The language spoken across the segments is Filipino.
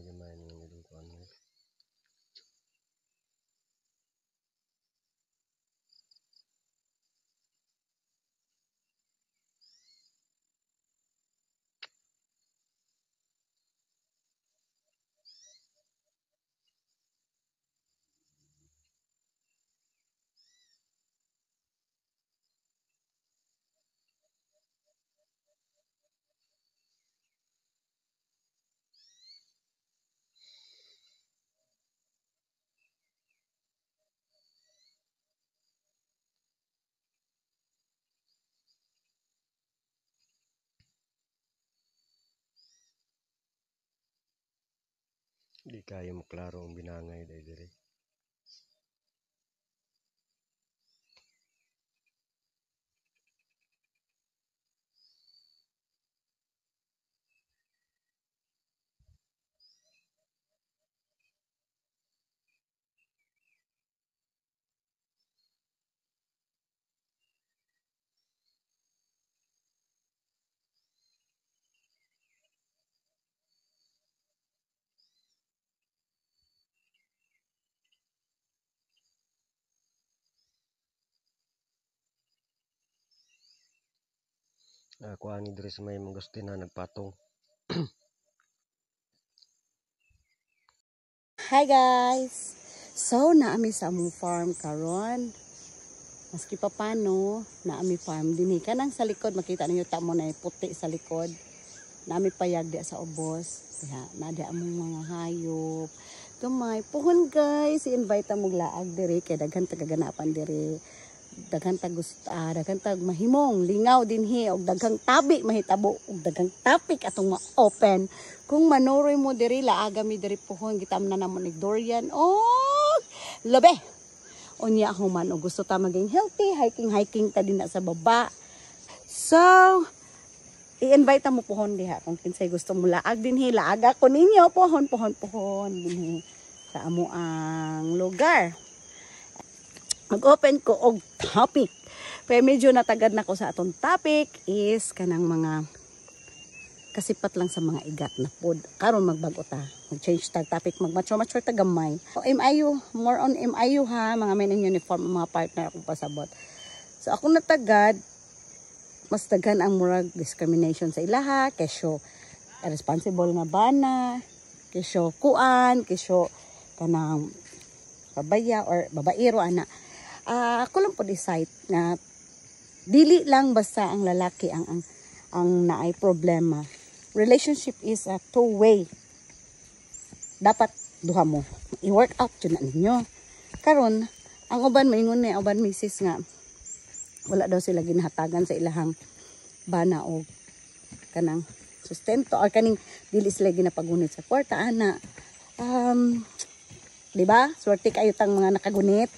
gamay ng nilutuan mo. Di kayo mo klaro ang binangay dahil dire. Ako ani dire sa may gusto na nagpatong. Hi guys! So, naami sa among farm karon. Maski pa paano, naami farm din. Kanang sa likod, makita ninyo tamo na puti sa likod. Naami payag di sa ubos. Kaya, nadi among mga hayop. Gamay. Puhon guys, i-invite among laag dire. Kaya daghan tagaganapan dire. Daghang tag mahimong lingaw dinhi og daghang tabi mahitabo og daghang topic atong ma-open kung manuroy mo diri laaga mi diri puhon gitam na namon ig durian oh labe unya human og gusto ta maging healthy hiking ta dinha sa baba so i-invite mo puhon diha kung kinsay gusto mo laag dinhi laaga ko ninyo puhon dinhi sa amo ang lugar. Mag-open ko og topic. Pero medyo natagad na ko sa atong topic is kanang mga kasipat lang sa mga igat na food. Karon magbago ta. Mag-change tag topic, mag-mature ta gamay. So, MIU, more on MIU ha, mga men in uniform, mga partner akong pasabot. So ako natagad, mas daghan ang murag discrimination sa ilaha, kesyo irresponsible nga bana, kesyo kuan, kesyo kanang babaya or babaero ana. Ako lang po decide na dili lang basta ang lalaki ang naay problema. Relationship is a two-way. Dapat duha mo. I-work out yun na ninyo. Karon, ang uban maingon ni uban misis nga wala daw sila ginhatagan sa ilahang bana o kanang sustento or kaning dili sila ginapagunit sa kwarta ana. Diba? Swerte kayo tang mga nakagunit.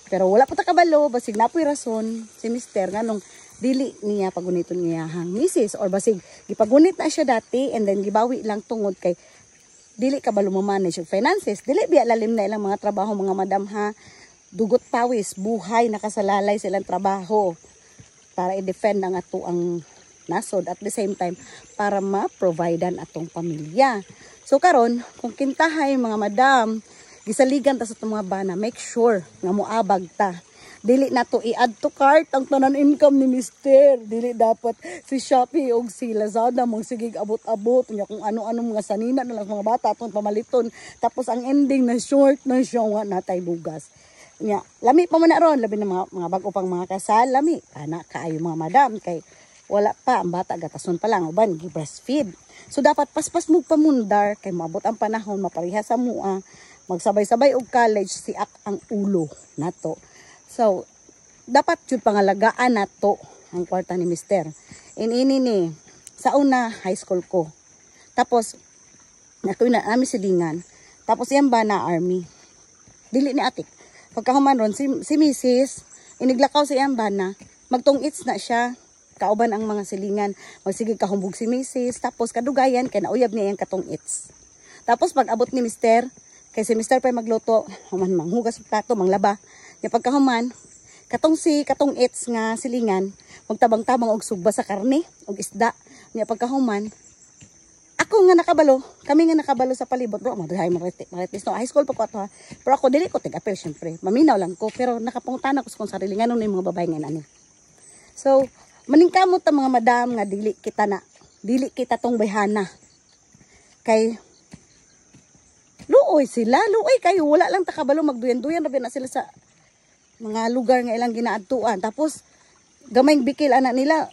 Pero wala pa ta kabalo, basig napoy rason si Mister nga nung dili niya paguniton niya hang misis or basig gipagunit na siya dati and then gibawi lang tungod kay dili kabalo mo manage yung finances. Dili biya lalim na ilang mga trabaho mga madam ha. Dugot pawis, buhay nakasalalay silang trabaho para i-defend ang ato ang nasod at the same time para ma-providean atong pamilya. So karon kung kintahay mga madam gisaligan ta sa mga bana, make sure nga moabag ta. Dili na to i-add to cart ang tanan income ni Mister. Dili dapat si Shopee o si Lazada mong sigig abot-abot nya kung ano-ano mga sanina na lang mga bata atong pamaliton. Tapos ang ending na short na siya nga natay bugas. Nya, lami pa man na ron, labi na mga bago pang mga kasal, lami. Ana kaayo mga madam kay wala pa ang bata gatason pa lang uban gi-breastfeed. So dapat paspas mo pamundar kay maabot ang panahon mapareha sa mua. Magsabay-sabay og college siak ang ulo nato. So, dapat jud pangalagaan nato ang kwarta ni Mister. Ini ni sa una high school ko. Tapos nakoy na ami silingan. Tapos yan ba na army. Dili ni atik. Pagkahuman ron si Mrs. iniglakaw sa iyang bana, magtungits na siya. Kauban ang mga silingan. Magsige kahumbog si Mrs. Tapos kadugayan kay nauyab niya yung katungits. Tapos pag abot ni Mister, kay si Mister pa magluto, human manghugas ng plato, manglaba. Yung pagkahuman, katong its nga silingan, magtabang-tabang og sugba sa karne, og isda. Yung pagkahuman, ako ako nga nakabalo, kami nga nakabalo sa palibot, bro, madahay marites no. High school pa ko ato ha. Pero ako dili ko tig-apil syempre. Maminaw lang ko, pero nakapungtan ako sa kong sarili nganon yung mga babae nga ani. So, maningkamot ta mga madam nga dili kita tong bayhana. Kay luoy kayo wala lang takabalo magduyan-duyan rabi na sila sa mga lugar nga ilang ginaadtuan. Tapos gamayng bikil anak nila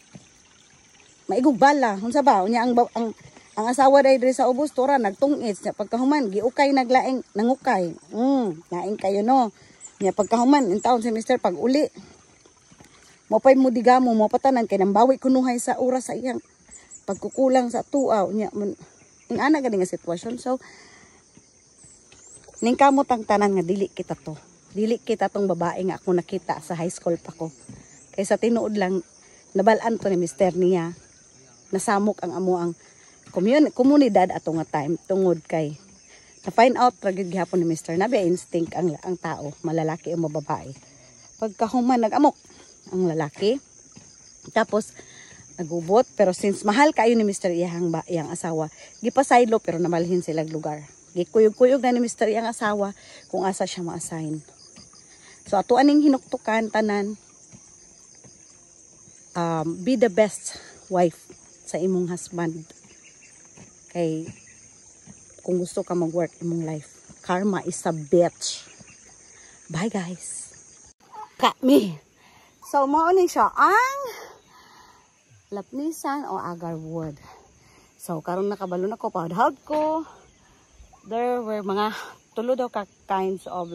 maigog bala. Unsa ba? Unya ang asawa diri sa ubos tora nagtungit nya pagkahuman giukay naglaing nangukay. Naing kayo no. Nya pagkahuman in taon si Mr. pag uli. Mo pay mo digamo mo patanan kay nambawi kunuhay sa oras sa iyang pagkukulang sa tuaw nya ing ana gani nga sitwasyon. So ning kamot ang tanan nga dili kita to. Dili kita tong babae nga ako nakita sa high school pa ko. Kay sa tinuod lang nabalaan to ni Mr. niya. Nasamok ang amo ang komunidad ato nga time tungod kay na find out ra gyud gihapon ni Mr. Nabi instinct ang tao, malalaki o mababae. Pagkahuman nagamok ang lalaki. Tapos nagubot pero since mahal kayo ni Mr. iyang asawa, gipasaylo pero namalhin sila lugar. Gikuyog-kuyog na ni Mr. iyang asawa kung asa siya ma-assign. So ato aning hinuktukan tanan be the best wife sa imong husband. Kay kung gusto ka mag-work imong life, karma is a bitch. Bye guys. Kami. So mao ni siya ang lapnisan o agarwood. So karon nakabalo na ko pahadhag ko. There were mga tulo daw ka kinds of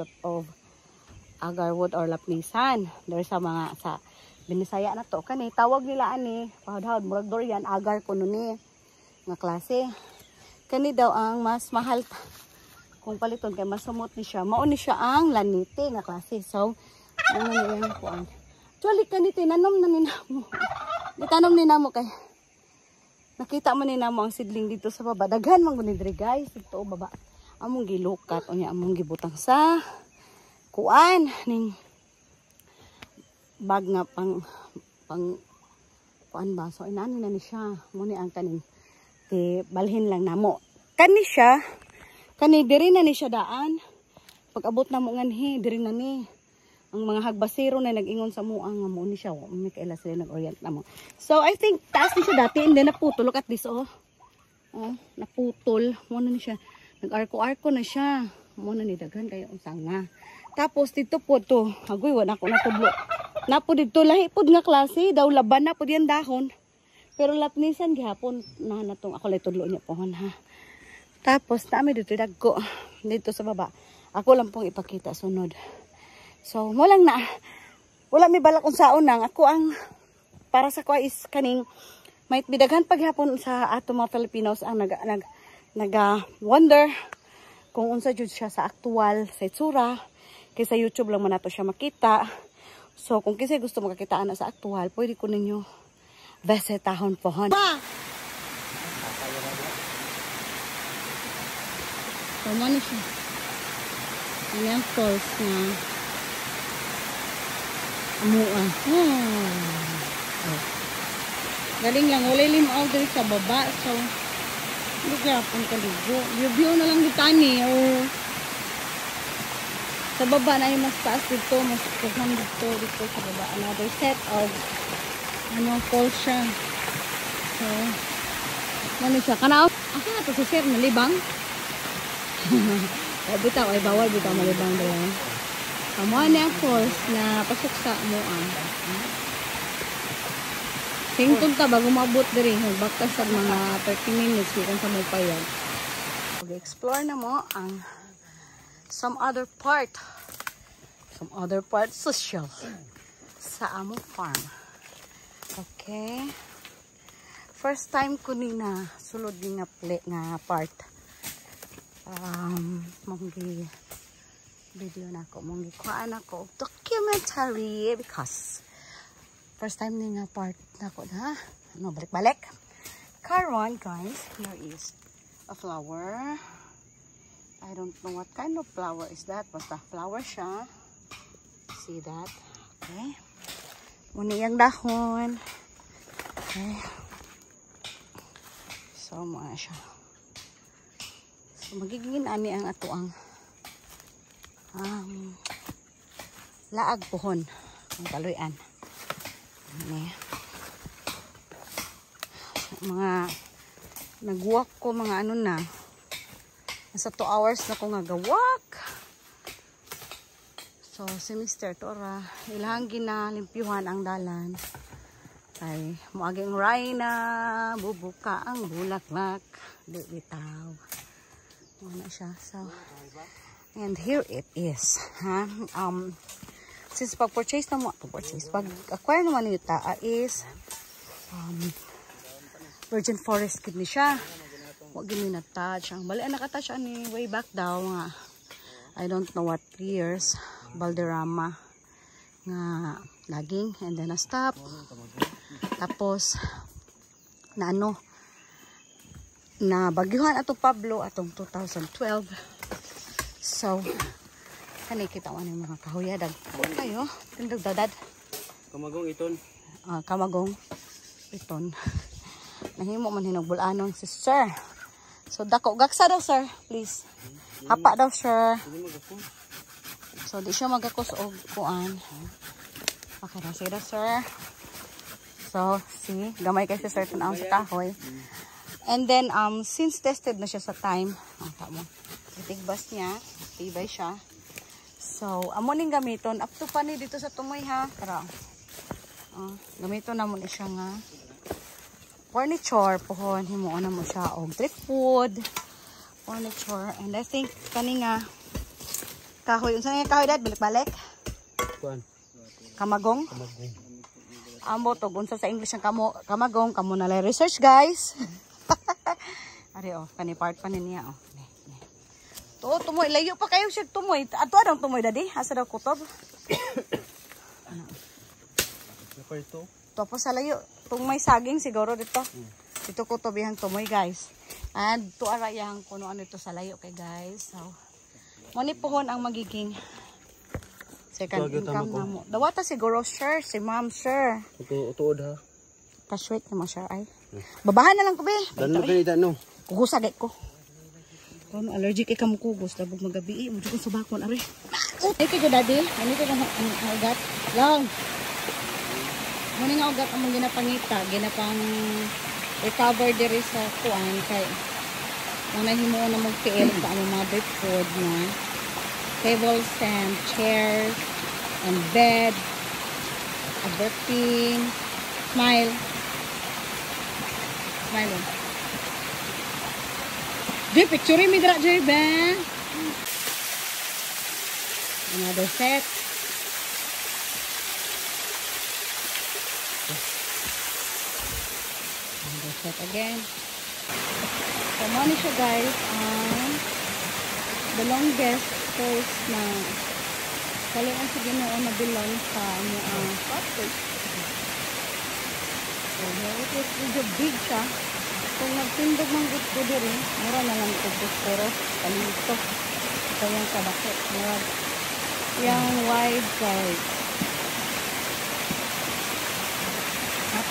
agarwood or lapnisan. There sa mga sa Binisaya na to kani tawag nila ani pahadhad murag durian agar kuno ni nga klase. Kani daw ang mas mahal kung paliton kay mas sumot ni siya. Mao ni siya ang lanite nga klase. So ano na yan kuan. Actually kani tinanom na ni namo. Gitanom ni namo kay nakita man ni namo ang sidling dito sa baba. Daghan man guni diri guys dito baba. Among gilukat unya among gibutang sa kuan ning bag nga pang kuan ba. So inani na ni siya muni ang kaning balhin lang namo kani siya kani diri na ni siya daan pag abot na mo nganhi diri na ni ang mga hagbasero na nag-ingon sa mo ang mo ni siya may kaila sila nag-orient na mo. So I think taas ni siya dati and then naputol. Look at this naputol mo na ni siya nag-arko-arko na siya mo na ni daghan kayo ang sanga. Tapos dito po to agoy wala ko natudlo napo dito lahi pud nga klase daw laban na pud yan dahon. Pero lapnisan gihapon na natong ako lay tudlo niya pohon ha. Tapos naami dito dagko dito sa baba. Ako lang pong ipakita sunod. So mo lang na wala mi balak unsaon nang ako ang para sa ko is kaning might bidaghan paghapon sa ato mga Filipinos ang naga wonder kung unsa jud siya sa aktual sa itsura kay sa YouTube lang man nato siya makita. So, kung kasi gusto makakita na sa aktual, pwede ko ninyo besetahon pohon. Pa! So, ano siya? Ayan, false na amua. Galing lang. Wala limaw dito sa baba. So, hindi kapon kaligo. View na lang dito ni. Sa baba na yung mas taas dito, mas kukhang dito sa baba. Another set of falls siya. So, ano siya? Kanao, asa na ito si sir, nalibang? O bitaw, ay bawal bitaw malibang dala. Kamuha niya ang falls na pasok sa amuan. Tingtong ta bago mabot diri, magbakta sa mga 30 minutes kung sa may payag. Mag-explore na mo ang some other part social sa among farm. Okay, first time ko ni na sulod nga part monggi video na ako monggi kuan ako documentary because first time ni nga part na ko na balik karon guys. Here is a flower. I don't know what kind of flower is that. Basta flower siya. See that? Okay. Muni yung dahon. Okay. So, muna siya. So, magiging ani ang ato ang laag pohon ang kaluyan. Ini. Mga nagwalk ko mga ano na. Nasa 2 hours na ko nga gawak. So si Mr. Tora ilahang ginalimpyuhan ang dalan. Ay muaging Rhina bubuka ang bulaklak. Di bitaw. Ano siya. So and here it is. Ha? Since pag-purchase na mo, pag-acquire naman nyo is virgin forest kid ni siya. Huwag gini na-touch. Ang bali, nakatouch ani way back daw nga. I don't know what years. Balderrama. Nga laging. And then na-stop. Tapos, na ano, na bagyuhan ato Pablo atong 2012. So, kanikita mo ng mga kahuyadag. Kayo, tindog dadad. Kamagong iton. Kamagong iton. Nahimo man hinagbulanon si sir. So, dako. Gaksa daw, sir. Please. Hapa daw, sir. So, di siya magakos o kuan. Okay na. Sige daw, sir. So, see. Gamay kayo si sir tunaw sa kahoy. And then, since tested na siya sa time, ang tamo. Itigbas niya. Tibay siya. So, amo ning gamiton. Up to pa ni dito sa tumoy ha. Tara. Gamiton na mo ni siya nga. Furniture. Pohon. Himuon na mo siya. O driftwood. Furniture. And I think kani nga kahoy. Unsa nga kahoy dad? Balik-balik? Kuan. Kamagong? Kamagong. Amo to. Unsa sa English ang kamagong. Kamo na lang research guys. Ari o. Kani part pa niya o. To, tumoy. Layo pa kayo siya tumoy. Ato anong tumoy, daddy? Asa daw kutob? Ano? Apa ito? Tapos sa layo. Tumoy saging siguro dito. Dito kutob yung tumoy, guys. And to arayang kuno ano ito sa layo kay guys. So, muni pohon ang magiging second income na mo. Dawata siguro, sure. Si ma'am, sure. Utuod ha? Paswait na mo, sure. Ay. Babahan na lang ko, be. Dano ganito, no? Kugusagay ko. Kung allergic ikam kugos, labog magabi. Mudyo ko sa bakon, are. Ito ko, daddy. Ganito ko ang ugat. Lang. Muna nga ugat ang ginapangita. Ginapang recover diri sa kuan. Kay manahimo na mag-PL sa among mother food na tables and chairs and bed. Everything. Smile. Smile. Di, picture mi dira diri ba? Another set. Another set again. So, money siya guys ang the longest course na kaluan sa Ginoo na belong sa among cottage. So, here it is big siya. Kung nagtindog mang gusto diri, mura na lang ito pero palito. Ito yung kabakit. Mura yung wide guard.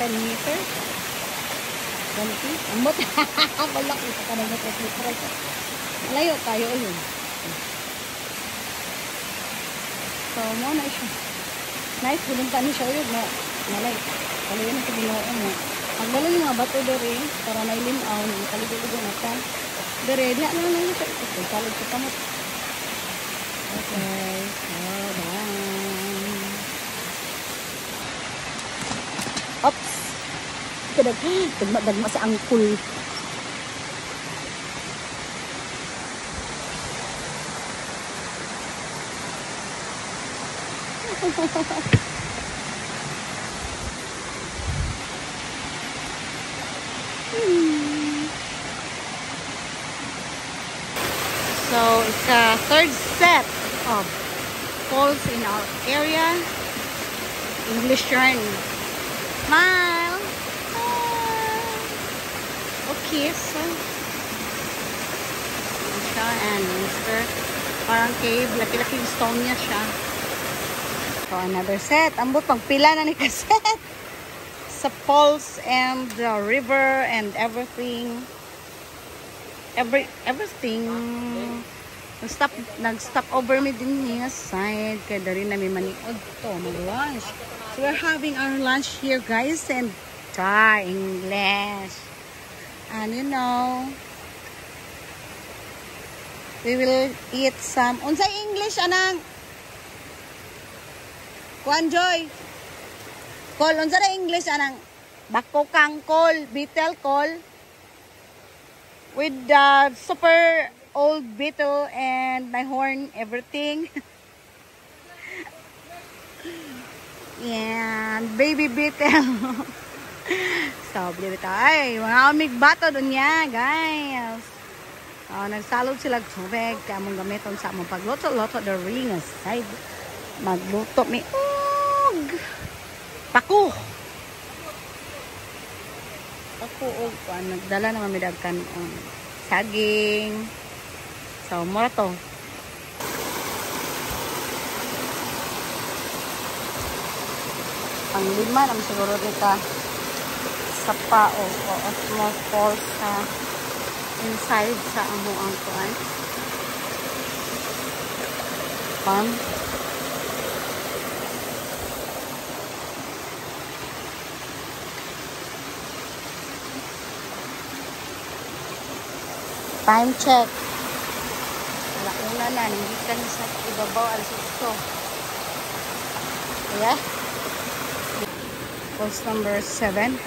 10 meters. 20. Ambot. Malaki sa kanang meters. Layo tayo yun. So, mo na siya. Nice. Gulunta ni siya yun. Malay. Kalayo na ito ginawa mo. Magdala yung mga bato dere para may linaw, kaligo-ligo na ta. Dere, diha na lang ito. Okay, kalog ko kamot. Okay, so done. Oops! Dagma sa angkul. So, it's the third set of falls in our area. English yarn. Smile! Okay, so siya and Mr. Parang cave. Laki-laki stone niya siya. So, another set. Ambot, pagpila na ni kaset. Sa falls and the river and everything. everything. Nag-stop over me din niya side. Kaya dari na may maniod to. Mag-lunch. So we're having our lunch here, guys. And try English. And you know, we will eat some. Unsay English, anang? Kuan Joy. Kol, unsay English, anang? Bako kang kol, beetle kol. With the super old beetle and my horn, everything. And baby beetle. So, bili tayo. Ay, mga amig bato doon niya, guys. Nagsalod sila tubig. Kaya mong gamiton sa among pagluto-luto the ring aside. Magluto mi paku. Paku og nagdala naman mi dagkan saging. So, mura to. Pang-5 naman siguro dito sa pao o small falls sa inside sa amuang kuan. Farm. Time check. Una na, hindi ka na sa ibabaw alas 8. Yeah. Post number 7.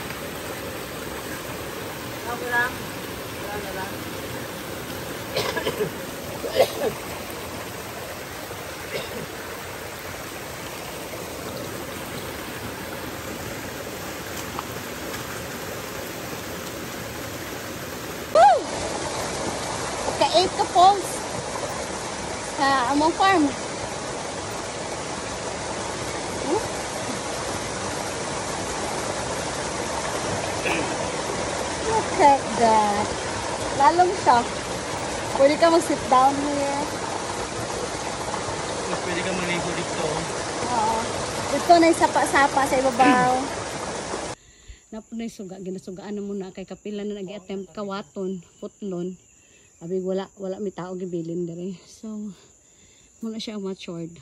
Ka-8 ka poles sa among farm. Look at that. Lalong siya. Pwede ka mag-sit down here. Pwede ka maligo dito. Oo. Ito na yung sapa-sapa sa ibabaw. Napunay suga. Ginasugaan na muna kay kapila na nag-attempt kawaton, putlon. Abig wala may tao gibilin dere. So, muna siya matured.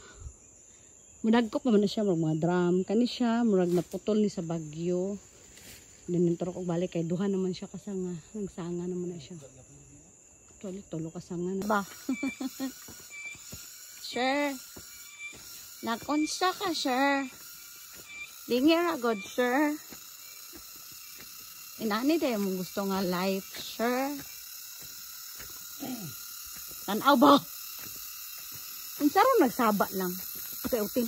Mudagkok naman na siya mga drum. Kani siya, murag naputol ni sa bagyo. Dininturo ko balik kay duha naman siya kasanga. Nagsanga naman na siya. Tulo kasanga na ba? Sure. Nakunsa ka, sure. Dingir agad, sure. Inani tayo mong gusto nga life, sure. Tanaw ba? Ang sarong nagsaba lang. Okay, uting.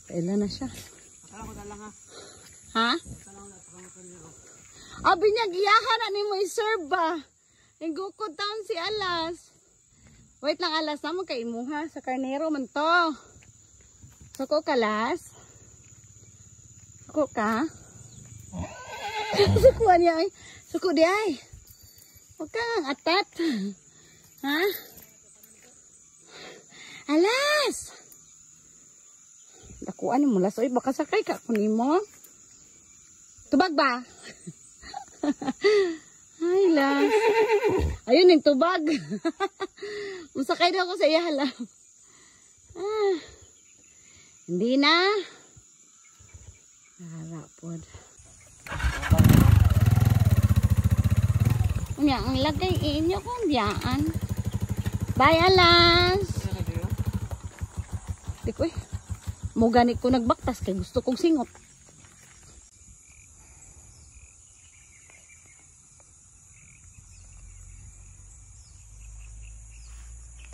Kailan na siya? Ha? Abi niya, giyahan na ni mo i-serve ba? Nagukod taon si Alas. Wait lang Alas, naman kay imuha. Sa karnero man to. Suko ka, Alas? Suko ka? Suko niya ay. Suko di ay. Huwag kang atat. Ha? Alas! Dakuan mo lasoy. Baka sakay ka kunin mo. Tubag ba? Ay, Las. Ayun yung tubag. Musakay daw ako sa iya lang. Hindi na. Harapod. Ang lagay inyo kung biyaan. Bye, Alas. Di ko Muganit ko nagbaktas kay gusto kong singot.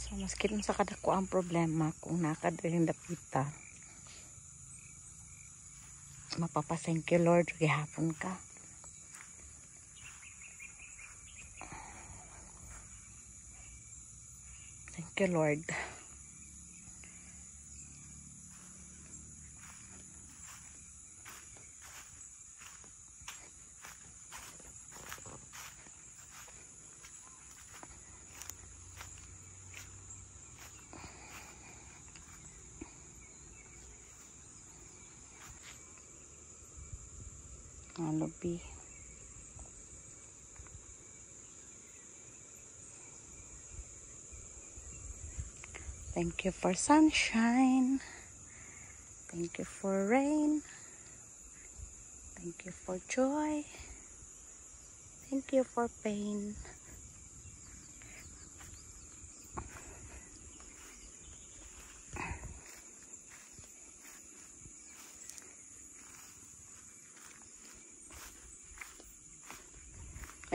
So, maski sa kadako ang problema kung nakadaling dapita. Mapapasang you Lord, gihapon ka. Thank you Lord. Lubi. Thank you for sunshine. Thank you for rain. Thank you for joy. Thank you for pain.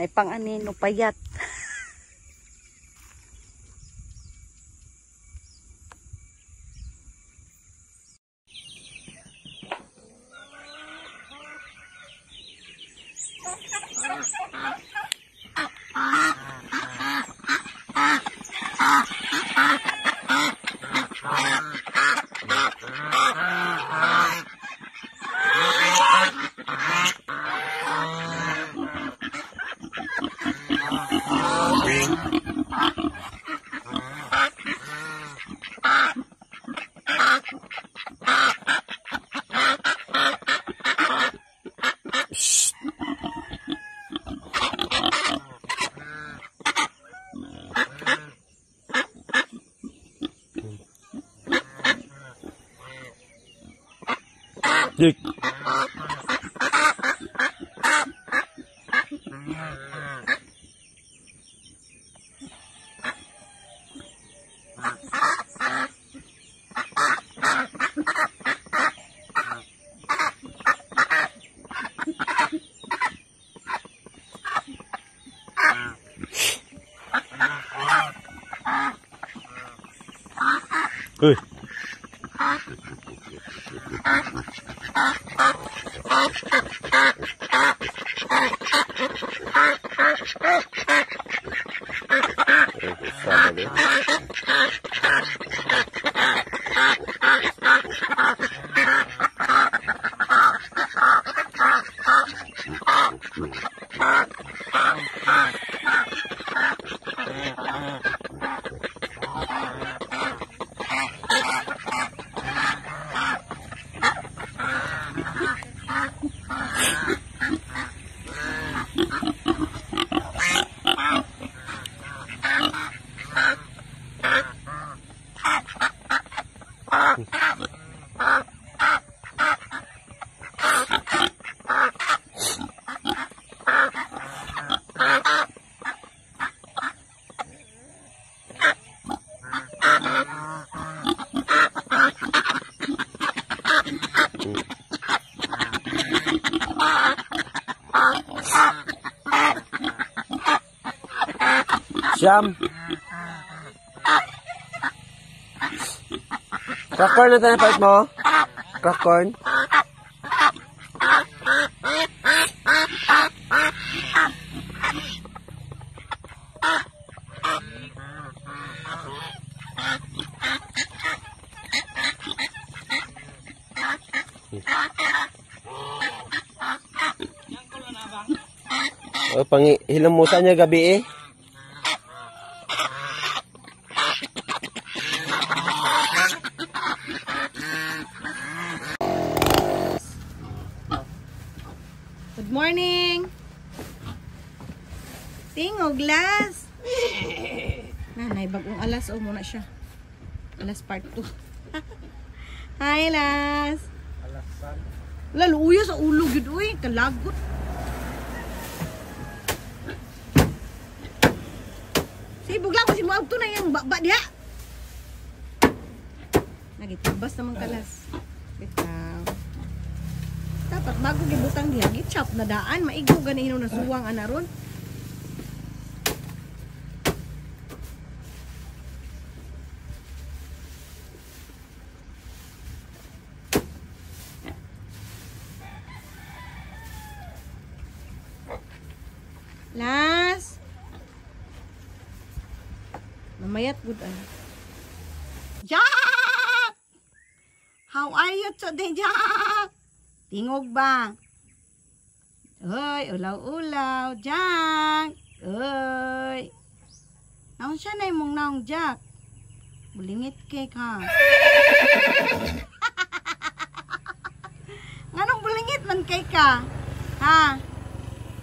May pang-anino payat. Dik. Uy. Siyam. Crack corn na tayo na mo? Crack corn. Oh, hilamusan niya gabi eh. Good morning. Tingog Las. Nanay bagong alas muna siya. Alas part 2. Hi Las. Alasan. Laluyo sa ulo gid uy, kalagot. Sibog lang ko si Muag to na yung baba diha. Nagitibas naman kalas. Bitaw. Dapat bago gibutang diha, gitchop na daan, maigo ganino na suwang ana ron. Las. Mamayat good ay. Jack! How are you today, Jack? Tingog ba? Oy, ulaw-ulaw, Jack. Oy. Naon siya na imong naong Jack? Bulingit cake ha. Nganong bulingit man cake ka? Ha?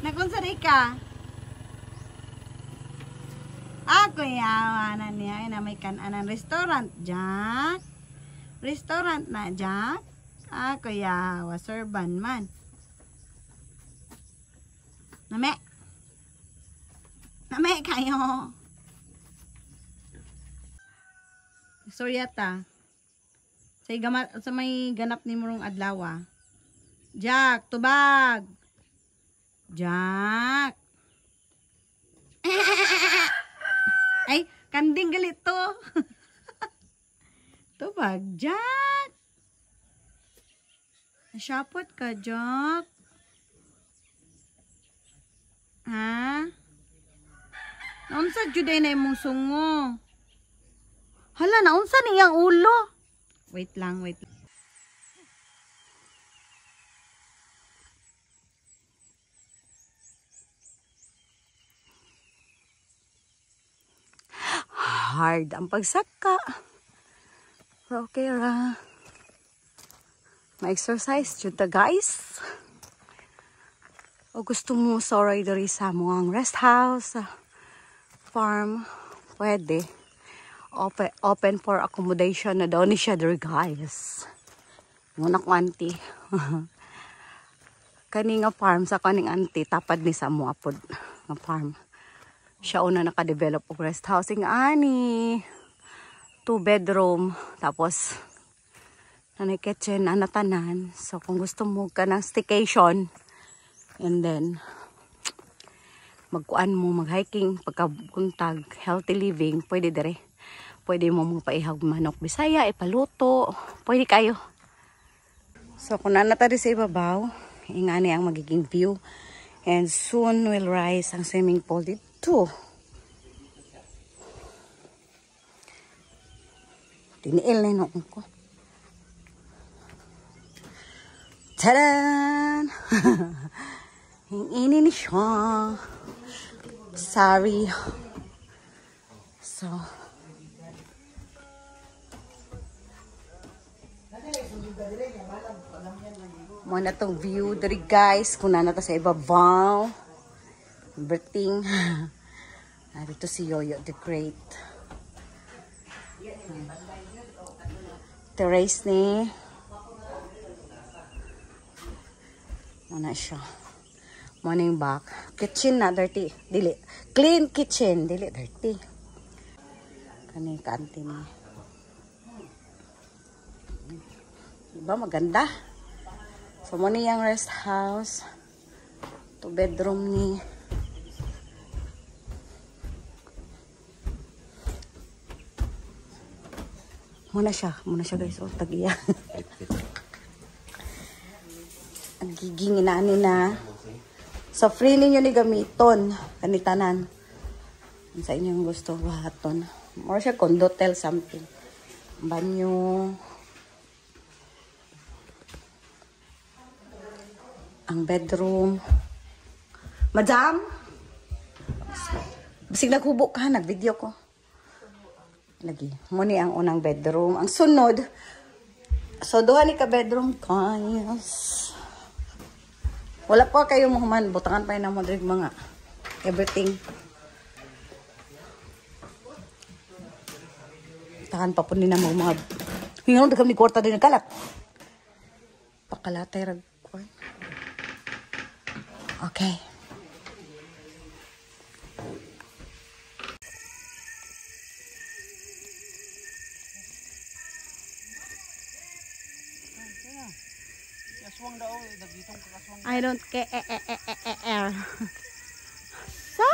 Nakunsari ka? Ako yawanan niya ay na may kananan restaurant, Jack. Restaurant na, Jack. Ako yawa, serban man. Name. Name kayo. Soryata. Sa may ganap ni murong adlaw. Jack, tubag. Jack. Ay, kanding galit to. Tubag, Jack. Nasyapot ka, Jack. Ha? Naunsa juday na imong sungo? Hala, naunsa niyang ulo? Wait lang, wait lang. Hard ang pagsaka. Pero okay ra. Ma-exercise jud ta, guys. O gusto mo sorry diri sa muang rest house, farm, pwede. Open for accommodation na daw ni siya diri, guys. Muna ko auntie. Kani nga farm sa kaning auntie tapad ni sa muapod nga farm. Siya una naka-develop og rest house nga ani. 2 bedroom tapos nanay kitchen ana tanan. So kung gusto mo ka ng staycation and then magkuan mo mag-hiking pagkabuntag healthy living pwede dire. Pwede mo mong paihag manok Bisaya, ipaluto. Pwede kayo. So, kung nanatari sa ibabaw, ingani ang magiging view. And soon will rise ang swimming pool dito. Tiniil na yun ko. Tadan! Ini ni siya. Sorry. So, mo na tong view dari guys kung na ta sa ibabaw everything. Dito si Yoyo the Great. Terrace ni ano siya morning back kitchen na dirty dili clean kitchen dili dirty kani kantin ni diba maganda. So, mo niyang rest house. 2 bedroom ni. Muna siya guys. O, tagiya. Ang giging inaani na. So, free ninyo ni gamiton. Kanitanan. Sa inyong gusto. Wahaton. More siya condotel something. Banyo. Ang bedroom. Madam? Bisig naghubok ka, nag-video ko. Lagi. Muni ang unang bedroom. Ang sunod, so duha ni ka bedroom, guys. Wala pa kayo muhuman. Butangan pa yun ang modrig mga everything. Tahan pa po din ang mga hingang kami kwarta din nagkalat. Pakalatay rag. Okay. I don't care. So?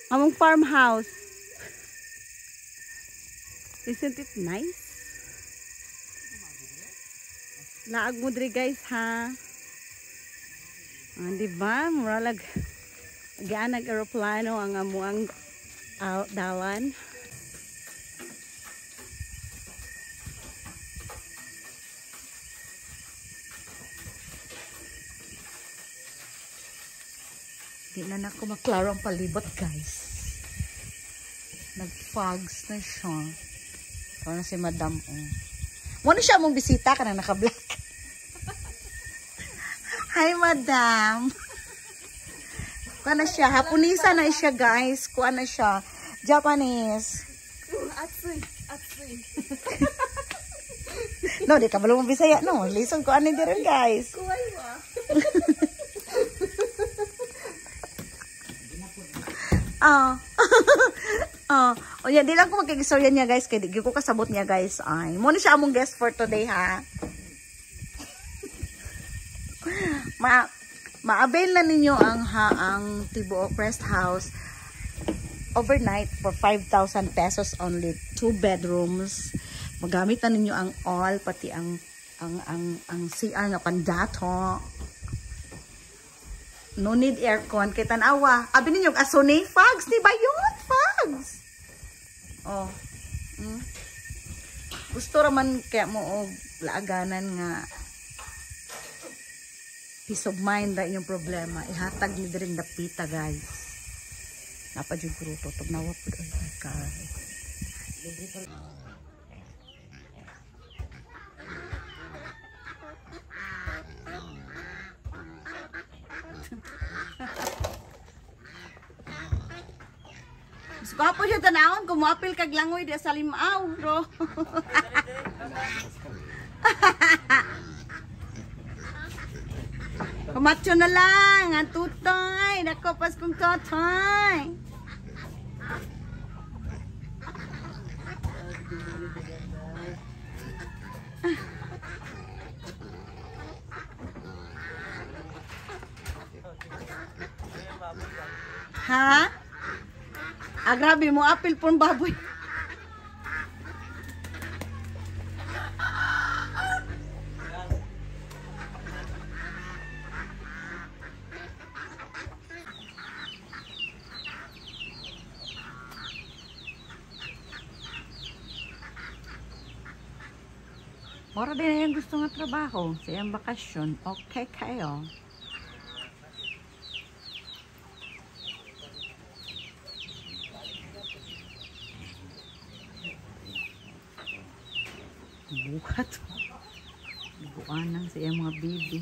Among farmhouse. Isn't it nice? Laag mo diri guys ha. Diba? Muralag gianag aeroplano ang amuang dalan. Di na ako maklaro ang palibot guys. Nag-fogs na siya. Kung si madam. Muna siya mong bisita ka na naka-black. Hi, madam. Kuha na siya. Hapunisa na siya, guys. Kuha na siya. Japanese. Atsui. Atsui. No, di ka balong Bisaya, no. Listen ko ano dito, guys. Kuway wa. O yan, di lang ko magkigistorya niya, guys. Kaya di ko kasabot niya, guys. Ay, muna siya among guest for today, ha. Ma-avail na ninyo ang Tibuok Rest House overnight for 5,000 pesos only. 2 bedrooms. Magamit na ninyo ang all, pati ang CR nga pandato. No need aircon. Kaya tanawa. Abi ninyo, aso ni Fags. Di ba yun? Fags. Oh. Gusto raman kaya mo og laaganan nga peace of mind na inyong problema. Ihatag ni rin dapita, guys. Napadyo ko ito. Tugnawa po. Oh my God. Mas gwapo siya tanawon. Kumapil kag langoy di sa limaw, bro. Kumatyo na lang, ang tutay. Nako, paskong tutay. Ha? Ah, grabe mo, apil pong baboy. Mora din na yung gusto nga trabaho sa iyang bakasyon. Okay kayo. Buhat. Buwanang sa iyang mga bibi.